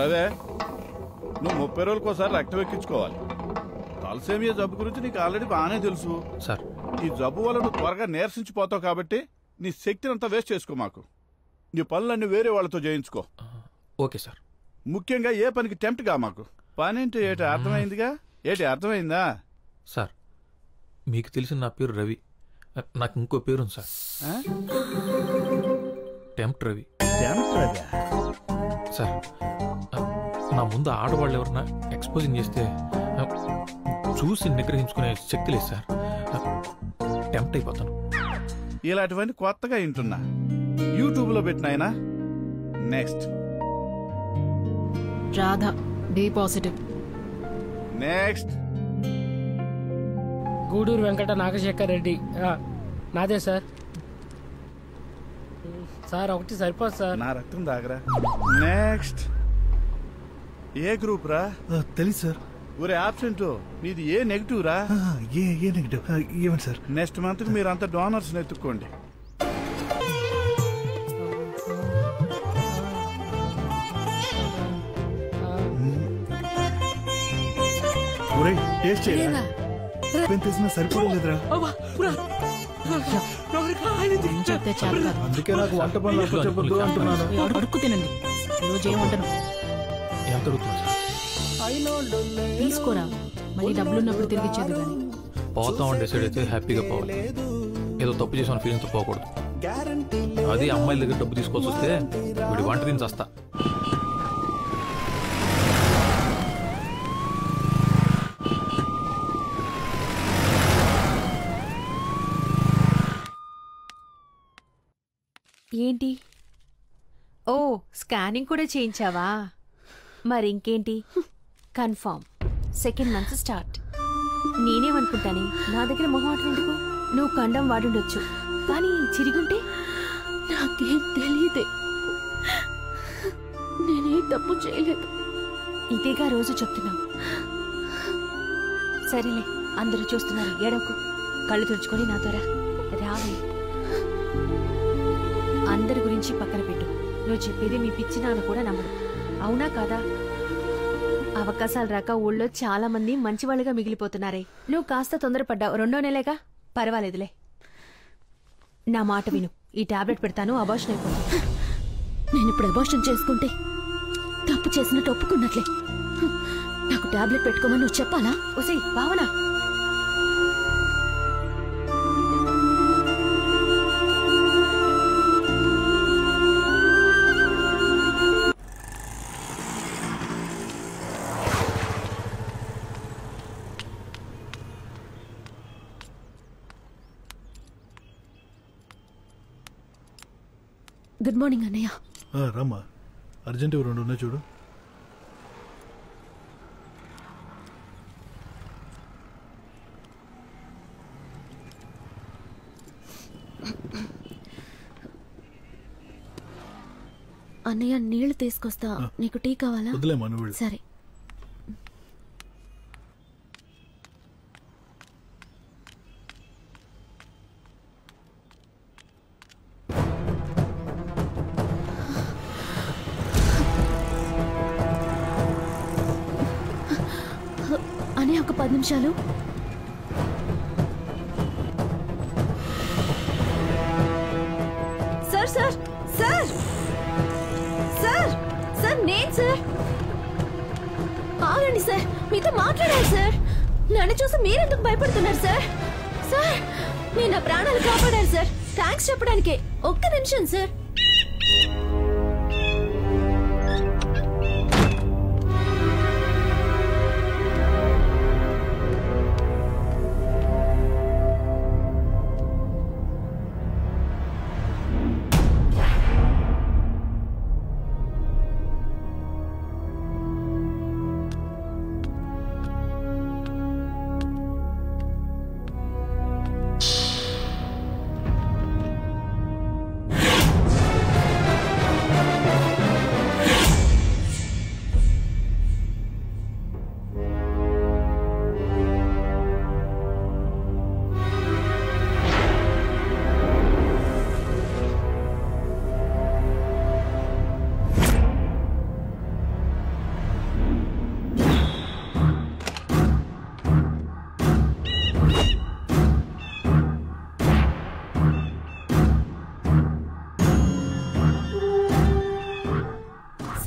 రవే, నువ్వు 30 రోజులకోసారి రక్తం ఎక్కించుకోవాలి. తలసేమియా జబ్బు గురించి నీకు ఆల్రెడీ బాగానే తెలుసు సార్. ఈ జబ్బు వల్ల నువ్వు త్వరగా నీరసించిపోతావు కాబట్టి నీ శక్తిని అంతా వేస్ట్ చేసుకో. మాకు నీ పనులన్నీ వేరే వాళ్ళతో చేయించుకో. Okay sir. ముఖ్యంగా ఏ పనికి టెంప్ట్ గా మాకు. పని అంటే ఏటి అర్థమైందిగా? ఏటి అర్థమైందా? సార్ మీకు తెలిసిన నా పేరు రవి. నాకు ఇంకో పేరు ఉంది సార్. టెంప్ట్ రవి. సార్ నా ముందు ఆడవాళ్ళు ఎవరన్నా ఎక్స్పోజింగ్ చేస్తే చూసి నిగ్రహించుకునే శక్తి లేదు సార్. టెంప్ట్ అయిపోతాను. ఇలాంటివన్నీ కొత్తగా వింటున్నా. యూట్యూబ్ లో పెట్టినాయనా. Next Radha, B positive. Next Guduru Venkata Nagasekhar Reddy. నాదే సార్. సార్ ఒకటి సరిపోదు సార్. నా రక్తం దాగరా. నెక్స్ట్ ఏ గ్రూప్ రా? తెలుసు సార్. ఒరే ఆబ్సెంట్, మీది ఏ నెగిటివ్ రా? ఏ నెగిటివ్ ఏమండి సార్? నెక్స్ట్ మంత్ మీరు అంత డోనర్స్ ఎత్తుక్కోండి. టేస్ట్ చేయాలి. తెలిసినా సరిపోలేదురా. అందుకే నాకు వంట పనులు చెప్పొద్దు అంటున్నాను. అడుక్కు తినండి. రోజు ఏం వంటను ఎంత అడుగుతున్నా సార్? తీసుకోరా, మళ్ళీ డబ్బులున్నప్పుడు తిరిగి ఇచ్చేది. కానీ పోతామని డిసైడ్ అయితే హ్యాపీగా పోవాలి. ఏదో తప్పు చేసిన ఫీలింగ్తో పోకూడదు. అది అమ్మాయిల దగ్గర డబ్బు తీసుకోవాల్సి వస్తే వీడి వంట తిని చస్తా. ఏంటి? ఓ, స్కానింగ్ కూడా చేయించావా? మరి ఇంకేంటి? Confirm second month start. నేనేమనుకుంటానే, నా దగ్గర మొహమాటం ఎందుకు? నువ్వు కండం వాడుండొచ్చు, కానీ చిరిగుంటే నాకేం తెలియదే. నేనే తప్పు చేయలేదు. ఇదేగా రోజు చెప్తున్నావు. సరేలే, అందరూ చూస్తున్నారు, ఏడవకు. కళ్ళు తుడుచుకొని నాతో రావే. అందరి గురించి పక్కన పెట్టు. నువ్వు చెప్పేది మీ పిచ్చి నాన్న కూడా నమ్మడు. అవునా కాదా? అవకాశాలు రాక ఊళ్ళో చాలా మంది మంచివాళ్ళుగా మిగిలిపోతున్నారే. నువ్వు కాస్త తొందరపడ్డావు. 2వ నెలేగా, పర్వాలేదులే. నా మాట విను. ఈ టాబ్లెట్ పెడతాను, అబార్షన్ అయిపోతుంది. నేను ఇప్పుడు అబార్షన్ చేసుకుంటే తప్పు చేసినట్టు ఒప్పుకున్నట్లే. నాకు టాబ్లెట్ పెట్టుకోమని నువ్వు చెప్పాలా? ఒసేయ్ భావన, గుడ్ మార్నింగ్ అన్నయ్య. రామ్మా, అర్జెంట్ 2 ఉన్నాయి చూడు. అన్నయ్య నీళ్లు తీసుకొస్తా. నీకు టీ కావాలా? వదిలేమా నువ్వు. సరే. అన్నయ్య ఒక 10 నిమిషాలు. Sir sir sir sir sir, నేను సార్. ఆగండి సార్, మీతో మాట్లాడాలి సార్. నన్ను చూసి మీరెందుకు భయపడుతున్నారు సార్? సార్, నేను నా ప్రాణాలు కాపాడారు సార్. థ్యాంక్స్ చెప్పడానికే. ఒక్క నిమిషం సార్.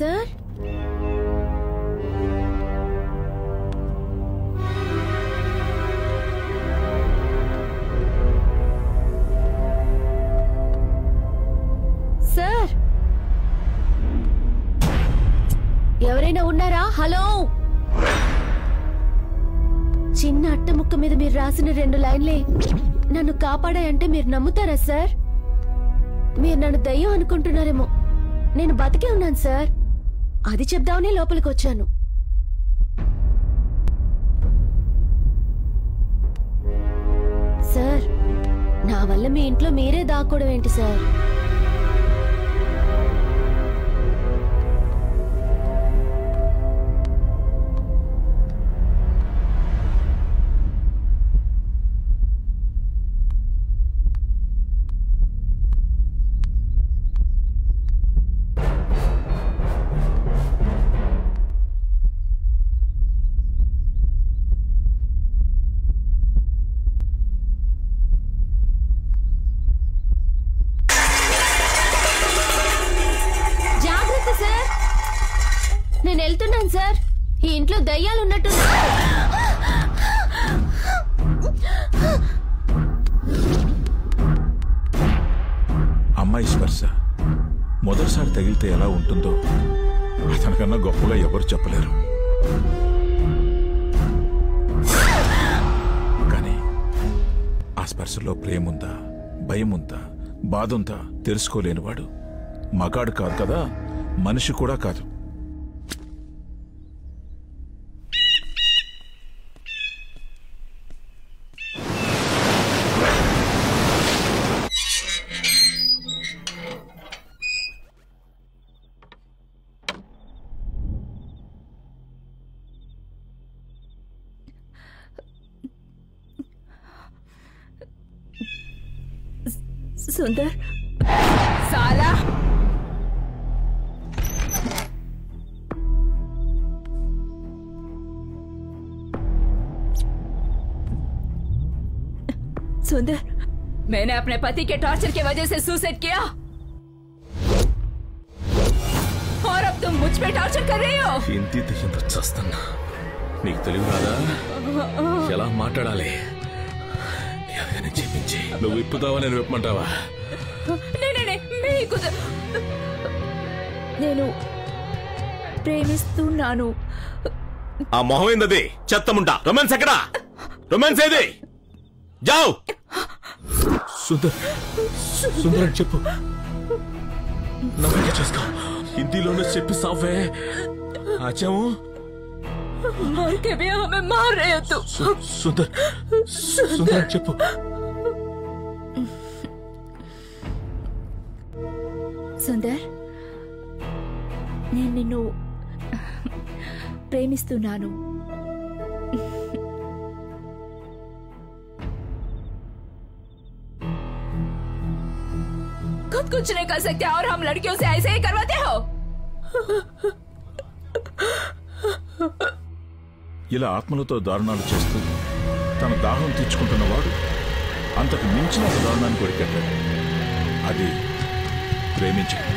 సార్ సార్ ఎవరైనా ఉన్నారా? హలో, చిన్న అట్ట ముక్క మీద మీరు రాసిన 2 లైన్లే నన్ను కాపాడాయంటే మీరు నమ్ముతారా సార్? మీరు నన్ను దయ్యం అనుకుంటున్నారేమో, నేను బతికే ఉన్నాను సార్. అది చెప్దామనే లోపలికి వచ్చాను. సార్, నా వల్ల మీ ఇంట్లో మీరే దాక్కోవడం ఏంటి సార్? నేను వెళ్తున్నాను సార్. ఈ ఇంట్లో దయ్యాలు ఉన్నట్టు. అమ్మాయి స్పర్శ మొదటిసారి తగిలితే ఎలా ఉంటుందో అతనికన్నా గొప్పగా ఎవరు చెప్పలేరు. కానీ ఆ స్పర్శలో ప్రేముందా, భయముందా, బాధుందా తెలుసుకోలేనివాడు మగాడు కాదు కదా, మనిషి కూడా కాదు. సుందర్, సాలా सुंदर, मैंने अपने पति के टॉर्चर की वजह से सुसाइड किया और अब तुम मुझ पे टॉर्चर कर रही हो. ఇంటి తెగిందో చస్తున్నా. నీకు తెలివి రాదా ఎలా మాట్లాడాలి? ఎవరైనా చెప్పించి నువ్వు విప్పుతావా, నేను విప్పమంటావా? నేను ప్రేమిస్తున్నాను. ఆ మొహం ఏందది? చెత్తముంటా. రొమాన్స్ ఎక్కడా? రొమాన్స్ ఏది? జావ్. సుందర్, సుందర్ అని చెప్పు. నమ్మకం చేసుకో. హిందీలోనే చెప్పి సాఫే. ఆచాము मार के भी हमें मार रहे हो तुम. సుందర్, సుందర్ అని చెప్పు. సుందర్, నేను నిన్ను ప్రేమిస్తున్నాను. खुद कुछ नहीं कर सकते और हम लड़कियों से ऐसे ही करवाते हो. ఇలా ఆత్మలతో దారుణాలు చేస్తూ తన దాహం తీర్చుకుంటున్నవాడు అంతకు మించిన ఒక దారుణాన్ని కొరికెట్టాడు. అది ప్రేమించడం.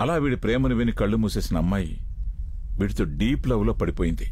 అలా వీడి ప్రేమను విని కళ్ళు మూసేసిన అమ్మాయి వీడితో డీప్ లవ్ లో పడిపోయింది.